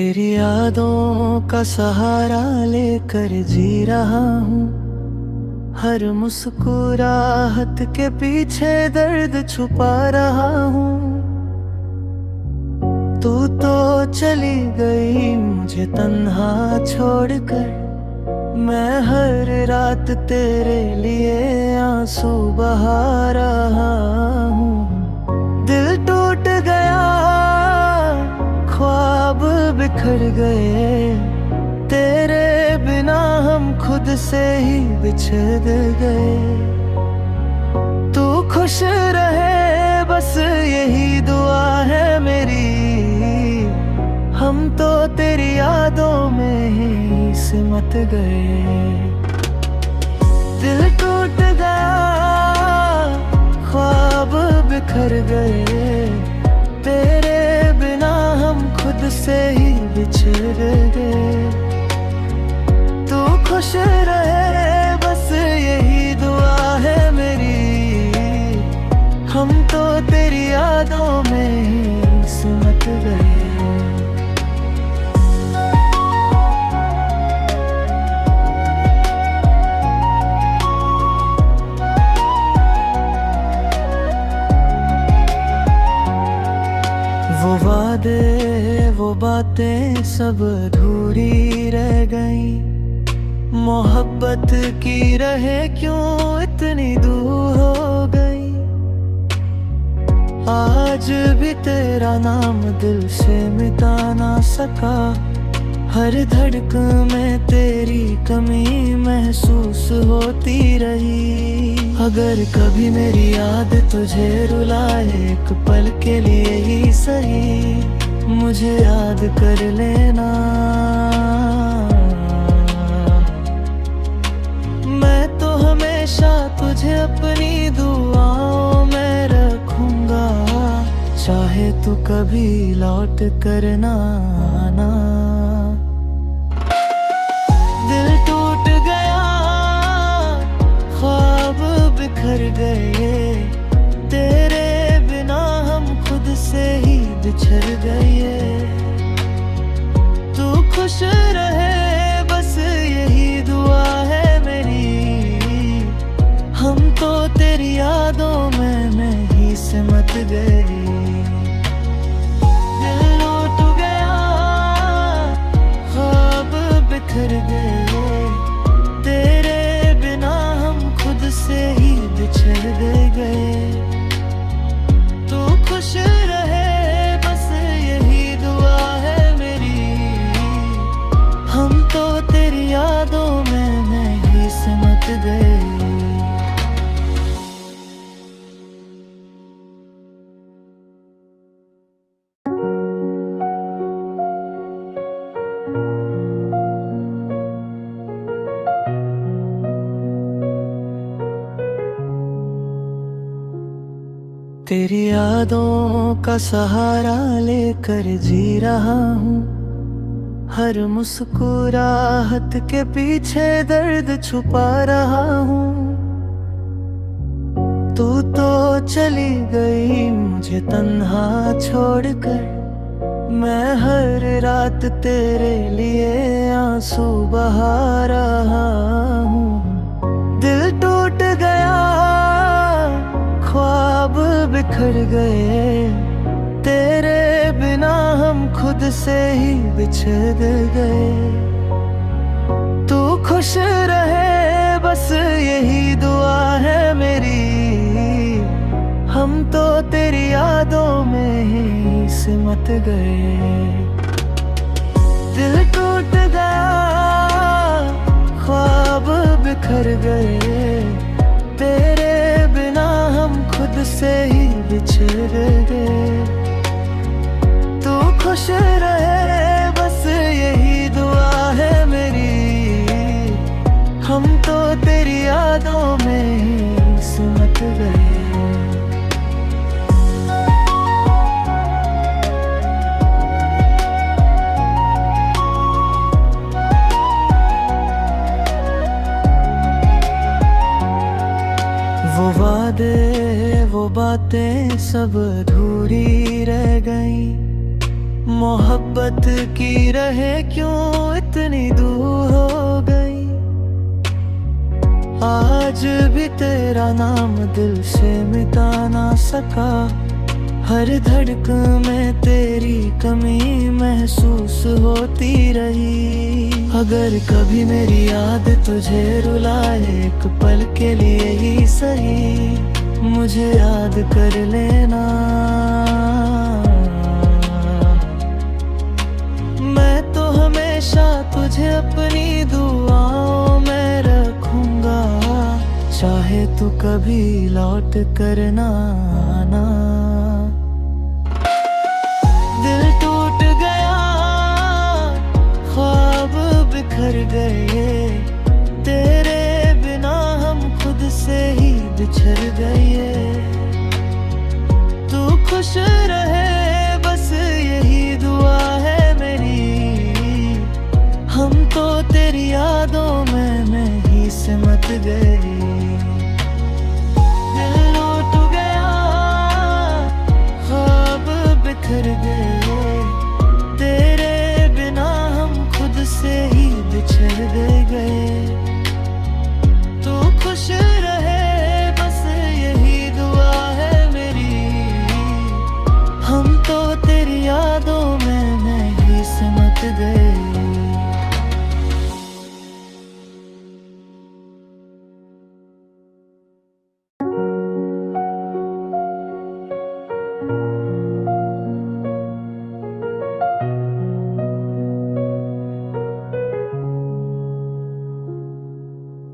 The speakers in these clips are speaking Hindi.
तेरी यादों का सहारा लेकर जी रहा हूँ। हर मुस्कुराहट के पीछे दर्द छुपा रहा हूँ। तू तो चली गई मुझे तन्हा छोड़कर। मैं हर रात तेरे लिए आंसू बहा रहा हूँ। दिल टूट गया, ख्वाब बिखर गए। तेरे बिना हम खुद से ही बिछड़ गए। तू खुश रहे बस यही दुआ है मेरी। हम तो तेरी यादों में ही सिमट गए। दिल टूट गया, ख्वाब बिखर गए। तेरे बिना हम खुद से ही बिछड़ गए। तू खुश रहे बस यही दुआ है मेरी। हम तो तेरी यादों में ही सिमट गए। वो वादे वो बातें सब अधूरी रह गई। मोहब्बत की रहे क्यों इतनी दूर हो गई। आज भी तेरा नाम दिल से मिटा ना सका। हर धड़कन में तेरी कमी महसूस होती रही। अगर कभी मेरी याद तुझे रुलाए एक पल के लिए ही सही, मुझे याद कर लेना। मैं तो हमेशा तुझे अपनी दुआओं में रखूंगा। चाहे तू कभी लौट कर ना आना। दिल टूट गया, ख्वाब बिखर गए। तेरे बिना हम खुद से ही बिछड़ गए। तू खुश रहे बस यही दुआ है मेरी। हम तो तेरी यादों में नहीं सिमट गए। दिल टूट गया, ख्वाब बिखर गए। तेरे बिना हम खुद से ही बिछड़ गए। तू खुश रहे बस यही दुआ है मेरी। हम तो तेरी यादों में नहीं सिमट गए। तेरी यादों का सहारा लेकर जी रहा हूँ। हर मुस्कुराहट के पीछे दर्द छुपा रहा हूँ। तू तो चली गई मुझे तन्हा छोड़कर। मैं हर रात तेरे लिए आंसू बहा रहा हूँ। दिल टूट गया, ख्वाब बिखर गए। तेरे बिना हम खुद से ही बिछड़ गए। तू खुश रहे बस यही दुआ है मेरी। हम तो तेरी यादों में ही सिमट गए। दिल टूट गया, ख्वाब बिखर गए। तेरे बिना हम खुद से ही बिछड़ गए। तू खुश रहे बस यही दुआ है मेरी। हम तो तेरी यादों में ही सिमट गए। वो वादे वो बातें सब अधूरी रह गई। मोहब्बत की रहे क्यों इतनी दूर हो गई। आज भी तेरा नाम दिल से मिटा ना सका। हर धड़कन में तेरी कमी महसूस होती रही। अगर कभी मेरी याद तुझे रुलाए एक पल के लिए ही सही, मुझे याद कर लेना। मैं तो हमेशा तुझे अपनी दुआओं में रखूंगा, चाहे तू कभी लौट कर ना आना। दिल टूट गया, ख्वाब बिखर गए, तेरे बिना हम खुद से ही बिछड़ गए। तू खुश रहे बस यही दुआ है मेरी। हम तो तेरी यादों में नहीं सिमट गए। दिल टूट गया, ख्वाब बिखर गए, तेरे बिना हम खुद से ही बिछड़ गए। तू खुश रहे बस यही दुआ है मेरी। हम तो तेरी यादों में नहीं सिमट गए।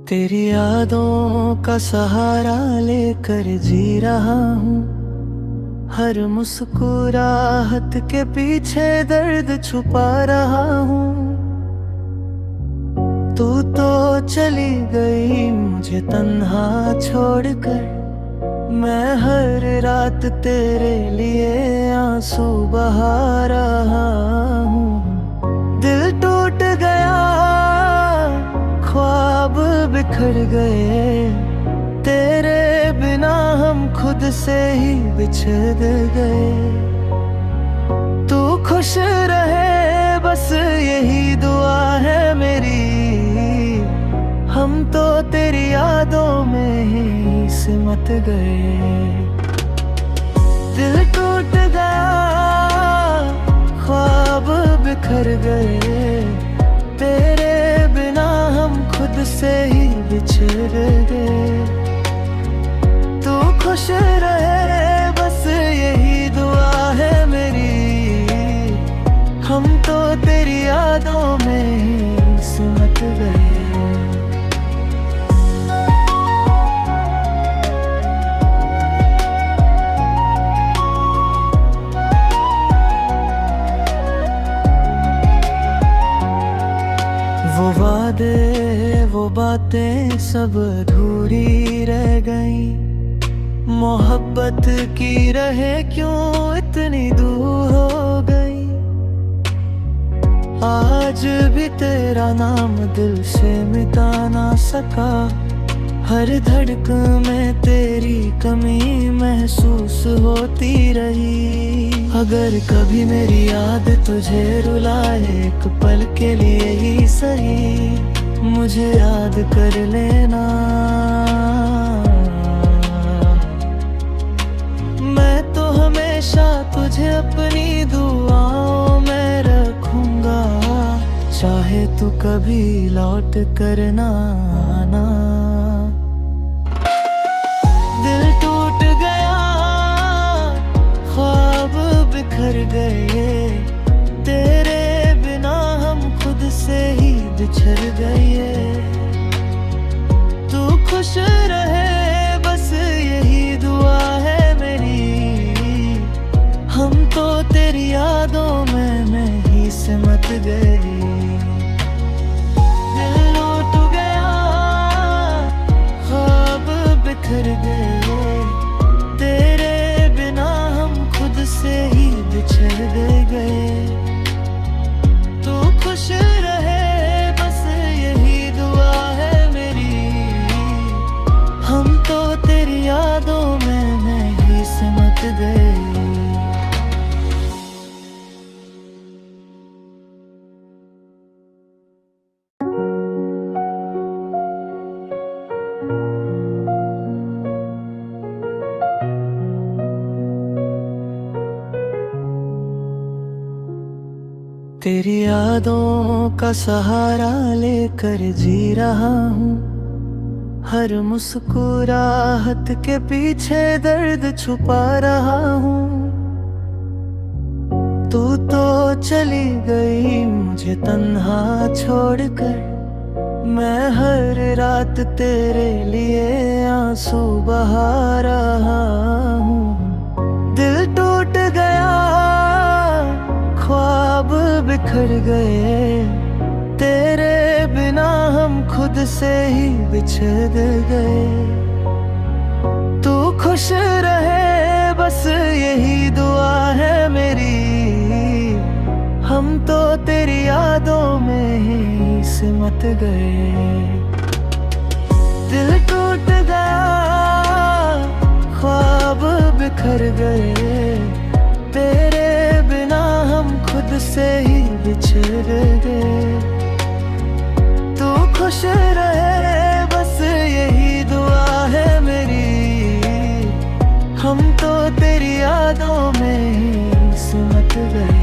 तेरी यादों का सहारा लेकर जी रहा हूँ। हर मुस्कुराहट के पीछे दर्द छुपा रहा हूँ। तू तो चली गई मुझे तन्हा छोड़कर। मैं हर रात तेरे लिए आंसू बहा रहा हूँ। दिल टूट गया, ख्वाब बिखर गए, तेरे बिना हम खुद से ही बिछड़ गए। तू खुश रहे बस यही दुआ है मेरी। हम तो तेरी यादों में ही सिमट गए। दिल टूट गया, ख्वाब बिखर गए, तेरे बिना हम खुद से ही बिछड़ गए। तू खुश रहे बस यही दुआ है मेरी। हम तो तेरी यादों में ही सिमट गए। वो वादे वो बातें सब अधूरी रह गई। मोहब्बत की रहे क्यों इतनी दूर हो गई। आज भी तेरा नाम दिल से मिटा ना सका। हर धड़कन में तेरी कमी महसूस होती रही। अगर कभी मेरी याद तुझे रुलाए एक पल के लिए ही सही, मुझे याद कर लेना। मैं तो हमेशा तुझे अपनी दुआओं में रखूंगा, चाहे तू कभी लौट कर ना आना। दिल टूट गया, ख्वाब बिखर गए, तेरे बिना हम खुद से ही बिछड़ गए। तू खुश रहे बस यही दुआ है मेरी। हम तो तेरी यादों में नहीं सिमट गए। दिल टूट गया, ख्वाब बिखर गए, तेरे बिना हम खुद से ही बिछड़ गए। तू खुश रहे बस यही दुआ है मेरी। तेरी यादों का सहारा लेकर जी रहा हूँ। हर मुस्कुराहट के पीछे दर्द छुपा रहा हूँ। तू तो चली गई मुझे तन्हा छोड़कर, मैं हर रात तेरे लिए आंसू बहा रहा हूँ। दिल टूट गया, ख्वाब बिखर गए, तेरे बिना हम खुद से ही बिछड़ गए। तू खुश रहे बस यही दुआ है मेरी, हम तो तेरी यादों में ही सिमट गए। दिल टूट गया, ख्वाब बिखर गए, तेरे बिना हम खुद से ही बिछड़ गए। तू खुश रहे बस यही दुआ है मेरी, हम तो तेरी यादों में ही सिमट गए।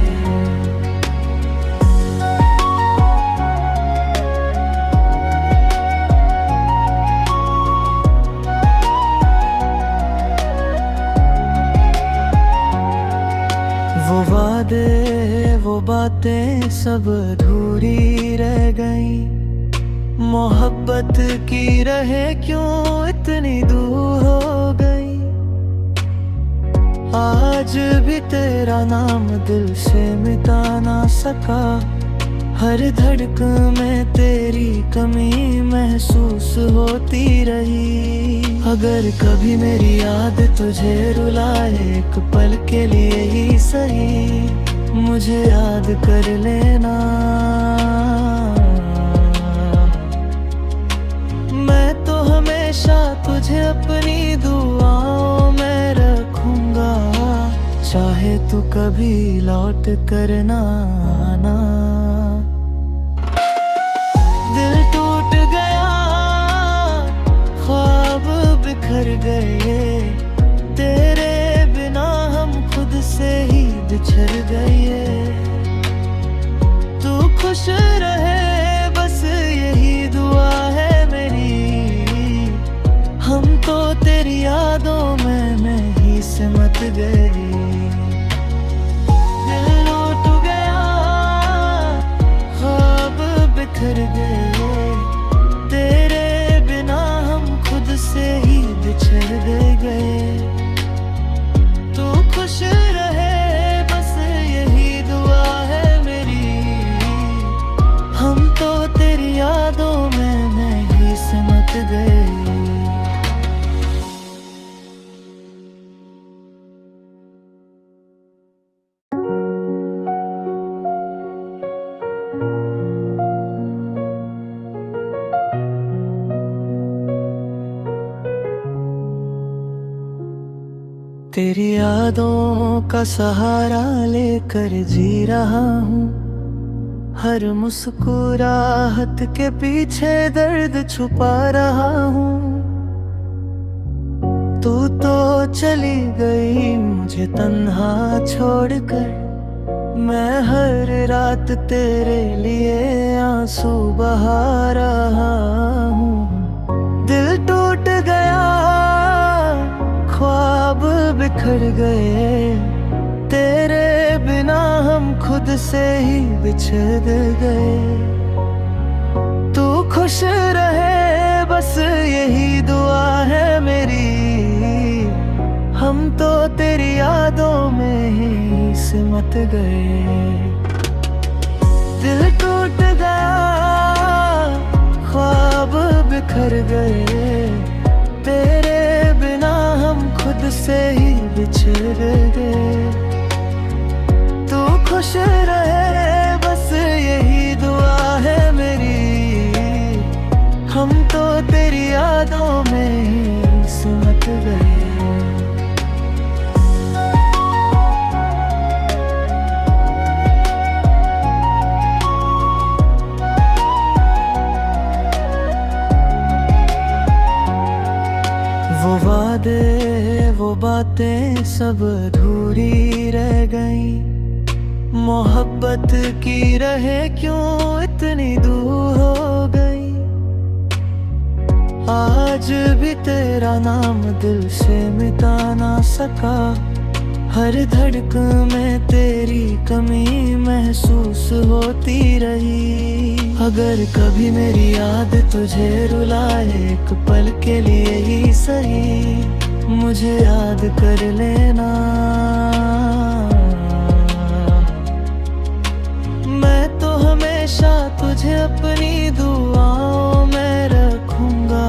वो वादे वो बातें सब अधूरी रह गई, मोहब्बत की रहे क्यों इतनी दूर हो गई। आज भी तेरा नाम दिल से मिटा ना सका, हर धड़कन में तेरी कमी महसूस होती रही। अगर कभी मेरी याद तुझे रुलाए एक पल के लिए ही सही, मुझे याद कर लेना। मैं तो हमेशा तुझे अपनी दुआओं में रखूंगा, चाहे तू कभी लौट कर ना आना। दिल टूट गया, ख्वाब बिखर गए, तेरे बिना हम खुद से ही बिछड़ गए। तू खुश रहे बस यही दुआ है मेरी, हम तो तेरी यादों में नहीं सिमट गए। दिल टूट गया, ख्वाब बिखर गए, तेरे बिना हम खुद से ही बिछड़ गए। तू खुश रहे बस यही दुआ है मेरी, हम तो तेरी यादों में नहीं सिमट गए। तेरी यादों का सहारा लेकर जी रहा हूँ। हर मुस्कुराहट के पीछे दर्द छुपा रहा हूँ। तू तो चली गई मुझे तन्हा छोड़कर, मैं हर रात तेरे लिए आंसू बहा रहा हूँ। दिल टूट गया, ख्वाब बिखर गए, तेरे बिना हम खुद से ही बिछड़ गए। तू खुश रहे बस यही दुआ है मेरी, हम तो तेरी यादों में ही सिमट गए। दिल टूट गया, ख्वाब बिखर गए, तेरे बिना हम खुद से ही बिछड़ गए। तू खुश रहे बस यही दुआ है मेरी, हम तो तेरी यादों में ही सिमट गए। वो वादे वो बातें सब अधूरी रह गई, मोहब्बत की रहे क्यों इतनी दूर हो गई। आज भी तेरा नाम दिल से मिटा ना सका। हर धड़कन में तेरी कमी महसूस होती रही। अगर कभी मेरी याद तुझे रुलाए एक पल के लिए ही सही, मुझे याद कर लेना। मैं तो हमेशा तुझे अपनी दुआओं में रखूंगा,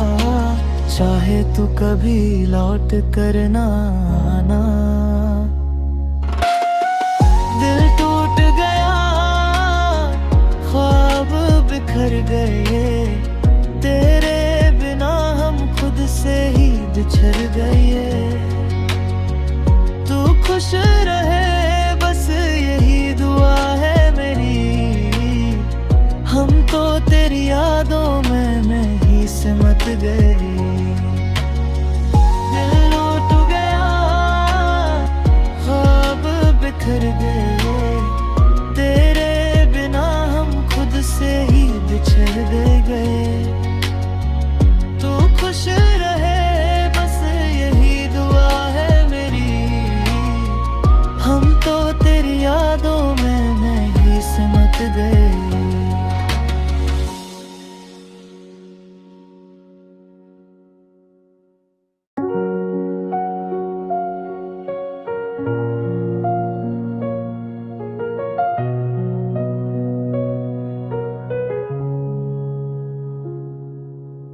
चाहे तू कभी लौट कर ना आना। दिल टूट गया, ख्वाब बिखर गए, तेरे बिना हम खुद से ही बिछड़ गए। तू खुश रहे बस यही दुआ है मेरी। हम तो तेरी यादों में नहीं सिमट गए। दिल टूट गया, ख्वाब बिखर गए, तेरे बिना हम खुद से ही बिछड़ गए। तू खुश रहे बस यही दुआ है मेरी। हम तो तेरी यादों में नहीं सिमट गए।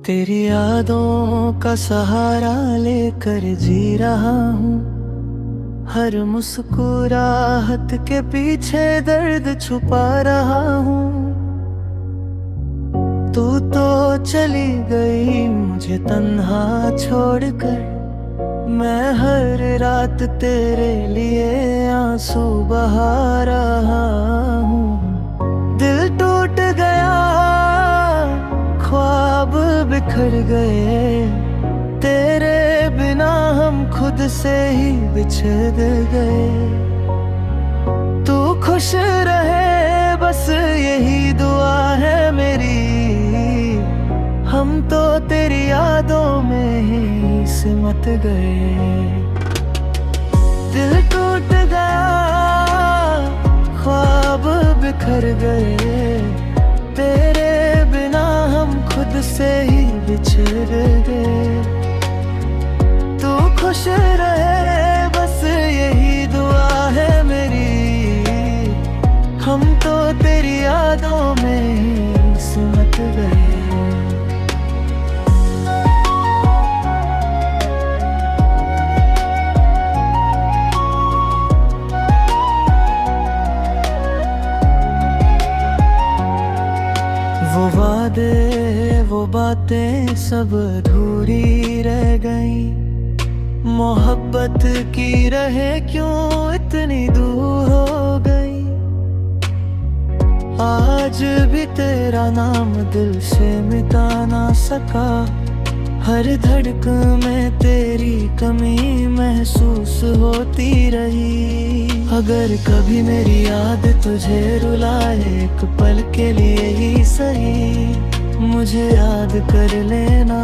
तेरी यादों का सहारा लेकर जी रहा हूँ। हर मुस्कुराहट के पीछे दर्द छुपा रहा हूँ। तू तो चली गई मुझे तन्हा छोड़कर। मैं हर रात तेरे लिए आंसू बहा रहा हूँ। दिल टूट गया, ख्वाब बिखर गए, तेरे बिना हम खुद से ही बिछड़ गए। तू खुश रहे बस यही दुआ है मेरी। हम तो तेरी यादों में ही सिमट गए। दिल टूट गया, ख्वाब बिखर गए, तेरे बिना हम खुद से ही बिछड़ गए। तू खुश रहे बस यही दुआ है मेरी। हम तो तेरी यादों में ही सिमट गए। वो वादे वो बातें सब अधूरी रह गई। मोहब्बत की रहे क्यों इतनी दूर हो गई। आज भी तेरा नाम दिल से मिटा ना सका। हर धड़कन में तेरी कमी महसूस होती रही। अगर कभी मेरी याद तुझे रुलाए एक पल के लिए ही सही, मुझे याद कर लेना।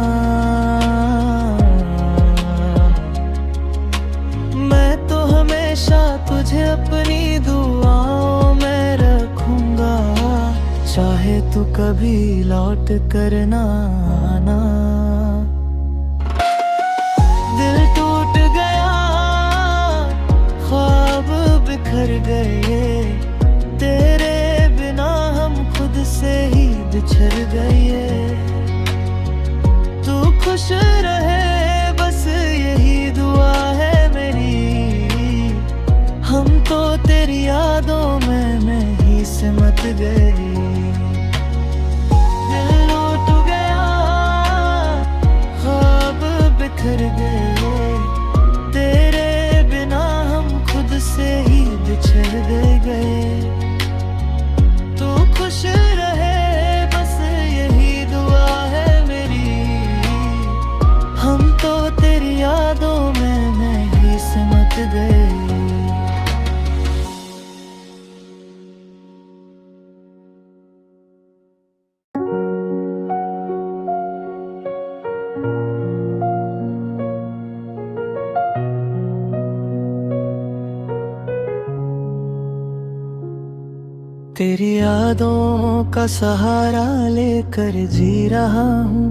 मैं तो हमेशा तुझे अपनी दुआओं में रखूंगा, चाहे तू कभी लौट कर ना आना। दिल टूट गया, ख्वाब बिखर गए, तेरे बिना हम खुद से ही बिछड़ गए। तू खुश रहे बस यही दुआ है मेरी। हम तो तेरी यादों में नहीं सिमट गए। दिल टूट गया, ख्वाब बिखर गए, तेरे बिना हम खुद से ही बिछड़ गए। तू खुश रहे बस यही दुआ है मेरी। हम तो तेरी यादों में नहीं सिमट गए। तेरी यादों का सहारा लेकर जी रहा हूँ।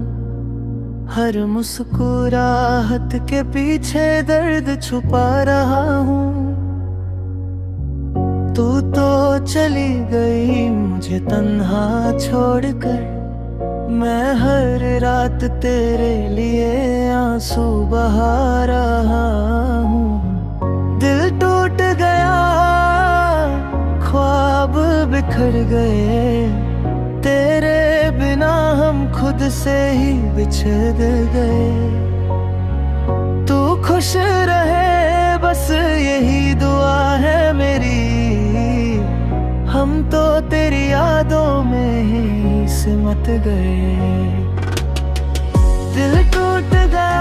हर मुस्कुराहट के पीछे दर्द छुपा रहा हूँ। तू तो चली गई मुझे तन्हा छोड़कर। मैं हर रात तेरे लिए आंसू बहा रहा हूँ। दिल टूट गया, ख्वाब बिखर गए। तेरे बिना हम खुद से ही बिछड़ गए। तू खुश रहे बस यही दुआ है मेरी। हम तो तेरी यादों में ही सिमट गए। दिल टूट गया,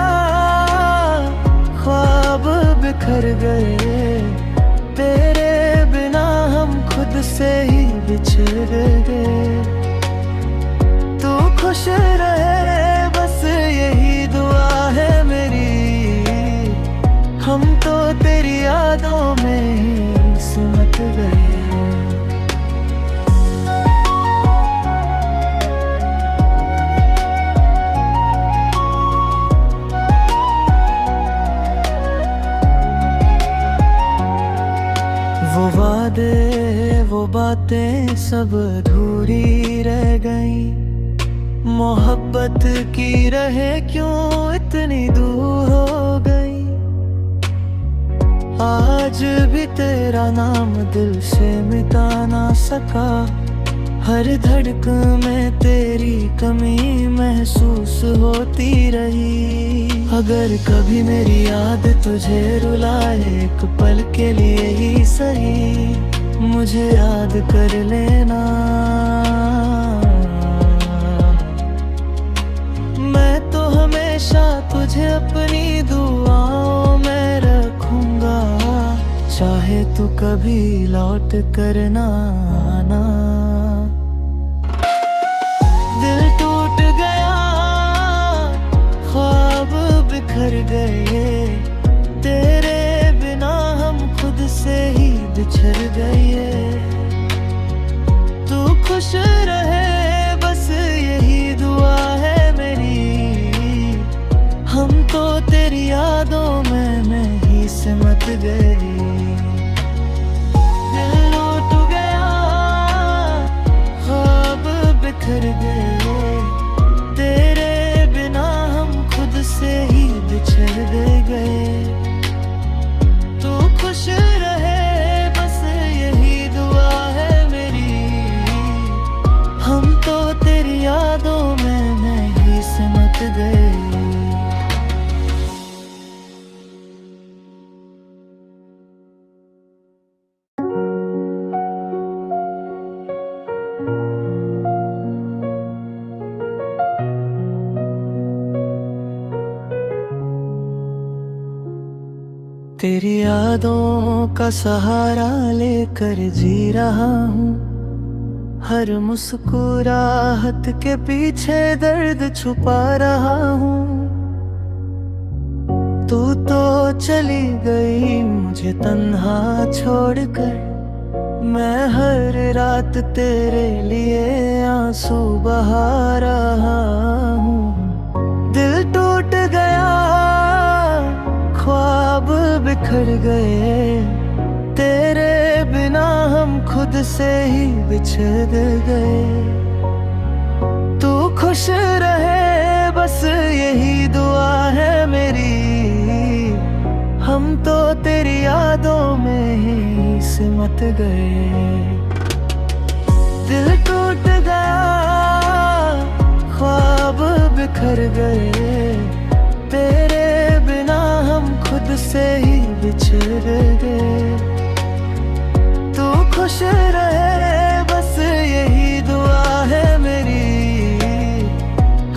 ख्वाब बिखर गए। तेरे बिना हम खुद से ही बिछड़ गए। तू खुश रहे बस यही दुआ है मेरी। हम तो तेरी यादों में ही सिमट गए। वो वादे वो बातें सब अधूरी रह गई। मोहब्बत की रहे क्यों इतनी दूर हो गई। आज भी तेरा नाम दिल से मिटा ना सका। हर धड़कन में तेरी कमी महसूस होती रही। अगर कभी मेरी याद तुझे रुलाए एक पल के लिए ही सही, मुझे याद कर लेना। मैं तो हमेशा तुझे अपनी दुआओं में रखूंगा। चाहे तू कभी लौट कर ना आना। दिल टूट गया, ख्वाब बिखर गए। तेरे बिना हम खुद से ही बिछड़ गए। तू खुश रहे बस यही दुआ है मेरी। हम तो तेरी यादों में नहीं सिमट गए। दिल टूट गया, ख्वाब बिखर गए। तेरे बिना हम खुद से ही बिछड़ गए। तू खुश रहे बस यही दुआ है मेरी। हम तो तेरी यादों में नहीं सिमट गए। तेरी यादों का सहारा लेकर जी रहा हूँ। हर मुस्कुराहट के पीछे दर्द छुपा रहा हूँ। तू तो चली गई मुझे तन्हा छोड़कर। मैं हर रात तेरे लिए आंसू बहा रहा हूँ। दिल टूट गया, ख्वाब बिखर गए। तेरे बिना हम खुद से ही बिछड़ गए। तू खुश रहे बस यही दुआ है मेरी। हम तो तेरी यादों में ही सिमट गए। दिल टूट गया, ख्वाब बिखर गए। तेरे बिना हम खुद से ही बिछड़ गए। तू खुश रहे बस यही दुआ है मेरी।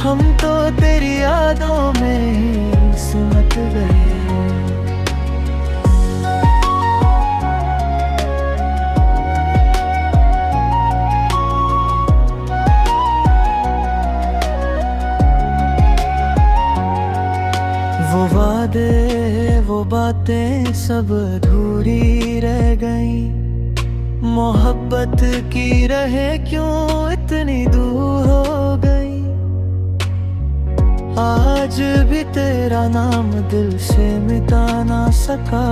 हम तो तेरी यादों में ही सिमट गए। वो वादे वो बातें सब अधूरी रह गई। मोहब्बत की रहे क्यों इतनी दूर हो गई। आज भी तेरा नाम दिल से मिटा ना सका।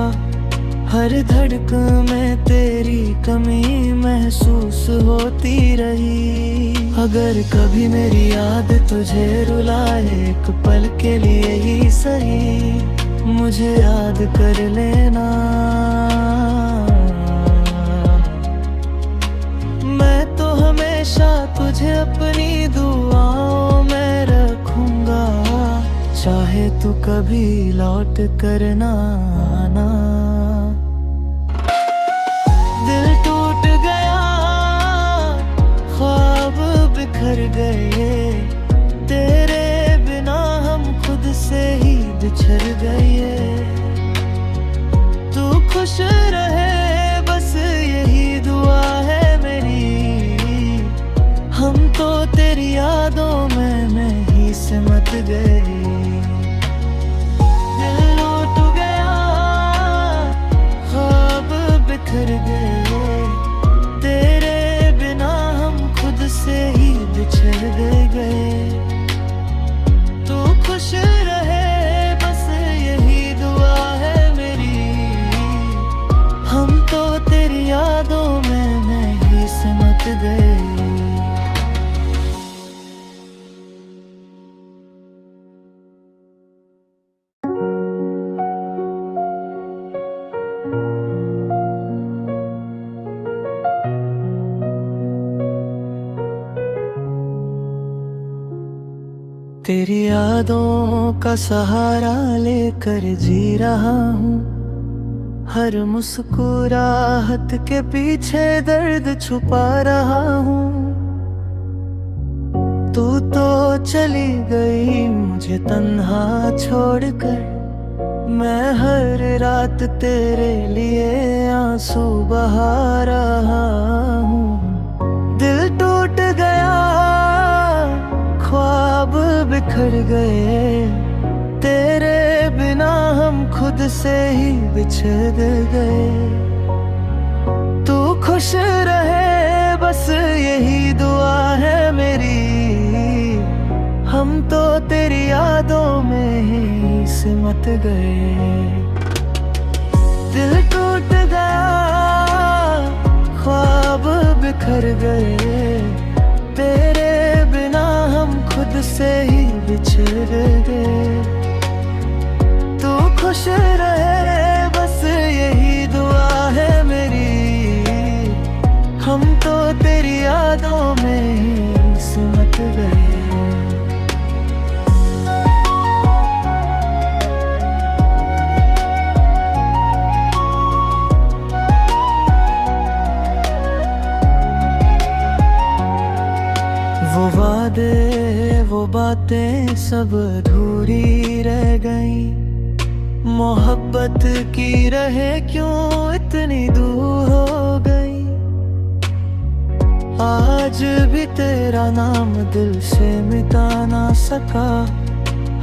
हर धड़कन में तेरी कमी महसूस होती रही। अगर कभी मेरी याद तुझे रुलाए एक पल के लिए ही सही, मुझे याद कर लेना। मैं तो हमेशा तुझे अपनी दुआओं में रखूंगा, चाहे तू कभी लौट कर ना आना। दिल टूट गया, ख्वाब बिखर गए, तेरे बिना हम खुद से ही बिछड़ गए। तू खुश रहे बस यही दुआ है मेरी। हम तो तेरी यादों में ही सिमट गए। दिल टूट गया, ख्वाब बिखर गए, तेरे बिना हम खुद से ही बिछड़ गए। तू खुश रहे बस यही दुआ है मेरी। हम तो तेरी यादों में ही सिमट गए। तेरी यादों का सहारा लेकर जी रहा हूँ। हर मुस्कुराहट के पीछे दर्द छुपा रहा हूँ। तू तो चली गई मुझे तन्हा छोड़कर। मैं हर रात तेरे लिए आंसू बहा रहा हूँ। दिल टूट गया, ख्वाब बिखर गए, तेरे बिना हम खुद से ही बिछड़ गए। तू खुश रहे बस यही दुआ है मेरी। हम तो तेरी यादों में ही सिमट गए। दिल टूट गया, ख्वाब बिखर गए, तेरे बिना हम खुद से ही बिछड़ गए। तू खुश रहे बस यही दुआ है मेरी। हम तो तेरी यादों में ही सिमट गए। वो वादे वो बातें सब अधूरी रह गई। मोहब्बत की रहे क्यों इतनी दूर हो गई। आज भी तेरा नाम दिल से मिटा ना सका।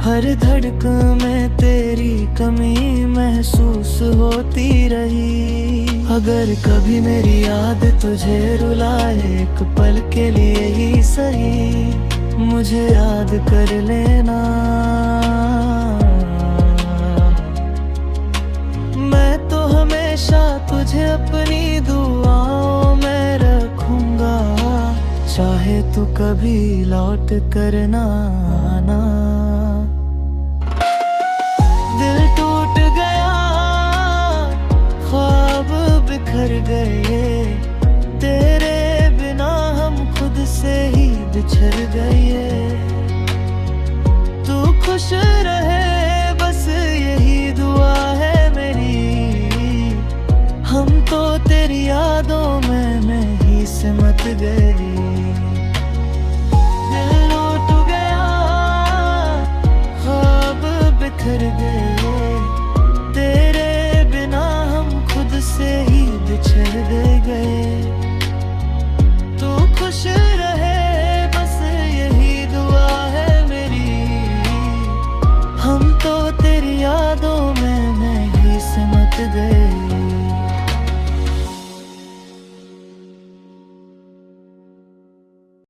हर धड़कन में तेरी कमी महसूस होती रही। अगर कभी मेरी याद तुझे रुलाए एक पल के लिए ही सही, मुझे याद कर लेना। मैं तो हमेशा तुझे अपनी दुआओं में रखूंगा, चाहे तू कभी लौट कर ना आना। दिल टूट गया, ख्वाब बिखर गए, तेरे बिना हम खुद से ही बिछड़ गए। तू खुश रहे बस यही दुआ है मेरी। हम तो तेरी यादों में ही सिमट गए। दिल टूट गया, ख्वाब बिखर गए, तेरे बिना हम खुद से ही बिछड़ गए। तू खुश रहे बस यही दुआ है मेरी। हम तो तेरी यादों में ही सिमट गए।